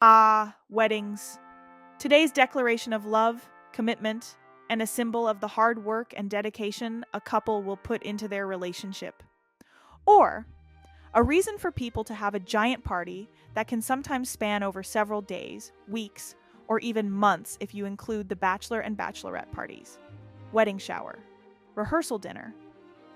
Ah, weddings. Today's declaration of love, commitment, and a symbol of the hard work and dedication a couple will put into their relationship. Or, a reason for people to have a giant party that can sometimes span over several days, weeks, or even months if you include the bachelor and bachelorette parties, wedding shower, rehearsal dinner,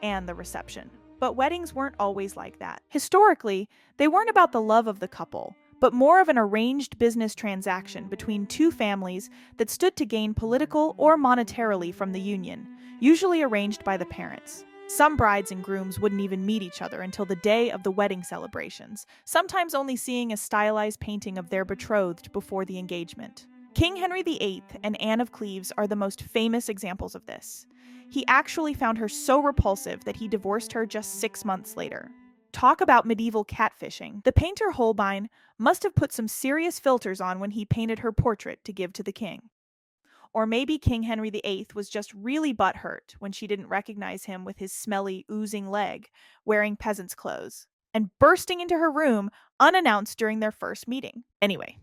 and the reception. But weddings weren't always like that. Historically, they weren't about the love of the couple, but more of an arranged business transaction between two families that stood to gain political or monetarily from the union, usually arranged by the parents. Some brides and grooms wouldn't even meet each other until the day of the wedding celebrations, sometimes only seeing a stylized painting of their betrothed before the engagement. King Henry VIII and Anne of Cleves are the most famous examples of this. He actually found her so repulsive that he divorced her just 6 months later. Talk about medieval catfishing. The painter Holbein must have put some serious filters on when he painted her portrait to give to the king. Or maybe King Henry VIII was just really butthurt when she didn't recognize him with his smelly, oozing leg, wearing peasant's clothes, and bursting into her room unannounced during their first meeting. Anyway,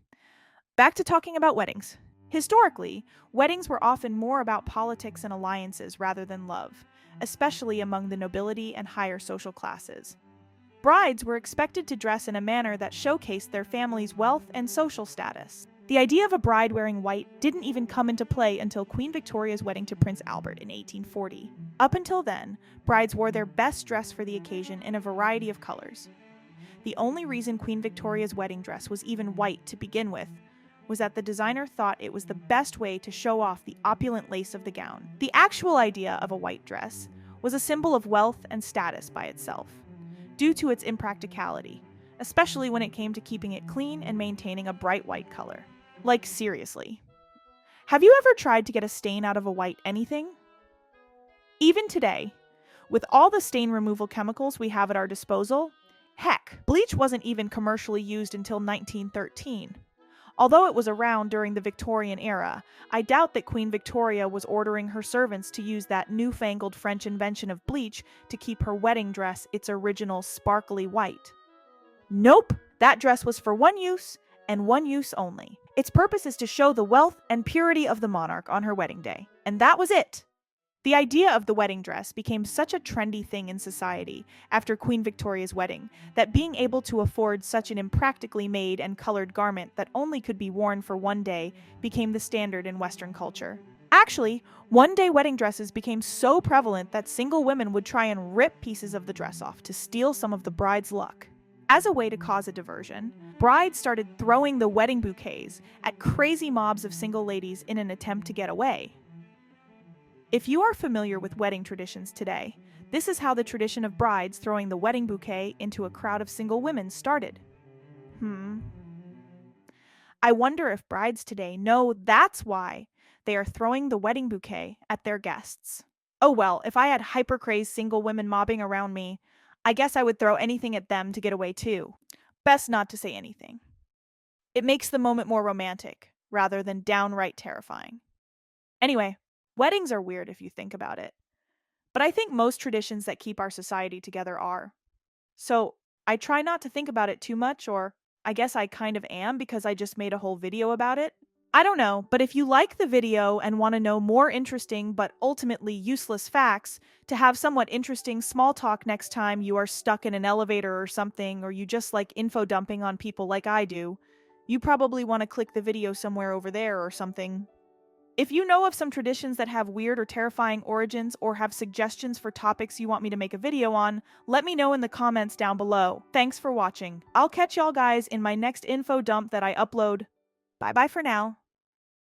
back to talking about weddings. Historically, weddings were often more about politics and alliances rather than love, especially among the nobility and higher social classes. Brides were expected to dress in a manner that showcased their family's wealth and social status. The idea of a bride wearing white didn't even come into play until Queen Victoria's wedding to Prince Albert in 1840. Up until then, brides wore their best dress for the occasion in a variety of colors. The only reason Queen Victoria's wedding dress was even white to begin with was that the designer thought it was the best way to show off the opulent lace of the gown. The actual idea of a white dress was a symbol of wealth and status by itself, due to its impracticality, especially when it came to keeping it clean and maintaining a bright white color. Like, seriously. Have you ever tried to get a stain out of a white anything? Even today, with all the stain removal chemicals we have at our disposal, heck, bleach wasn't even commercially used until 1913. Although it was around during the Victorian era, I doubt that Queen Victoria was ordering her servants to use that newfangled French invention of bleach to keep her wedding dress its original sparkly white. Nope, that dress was for one use, and one use only. Its purpose is to show the wealth and purity of the monarch on her wedding day. And that was it! The idea of the wedding dress became such a trendy thing in society after Queen Victoria's wedding that being able to afford such an impractically made and colored garment that only could be worn for one day became the standard in Western culture. Actually, one-day wedding dresses became so prevalent that single women would try and rip pieces of the dress off to steal some of the bride's luck. As a way to cause a diversion, brides started throwing the wedding bouquets at crazy mobs of single ladies in an attempt to get away. If you are familiar with wedding traditions today, this is how the tradition of brides throwing the wedding bouquet into a crowd of single women started. I wonder if brides today know that's why they are throwing the wedding bouquet at their guests. Oh well, if I had hyper-crazed single women mobbing around me, I guess I would throw anything at them to get away too. Best not to say anything. It makes the moment more romantic, rather than downright terrifying. Anyway, weddings are weird if you think about it. But I think most traditions that keep our society together are. So I try not to think about it too much, or I guess I kind of am because I just made a whole video about it. I don't know, but if you like the video and want to know more interesting but ultimately useless facts to have somewhat interesting small talk next time you are stuck in an elevator or something, or you just like info dumping on people like I do, you probably want to click the video somewhere over there or something. If you know of some traditions that have weird or terrifying origins or have suggestions for topics you want me to make a video on, let me know in the comments down below. Thanks for watching. I'll catch y'all guys in my next info dump that I upload. Bye bye for now.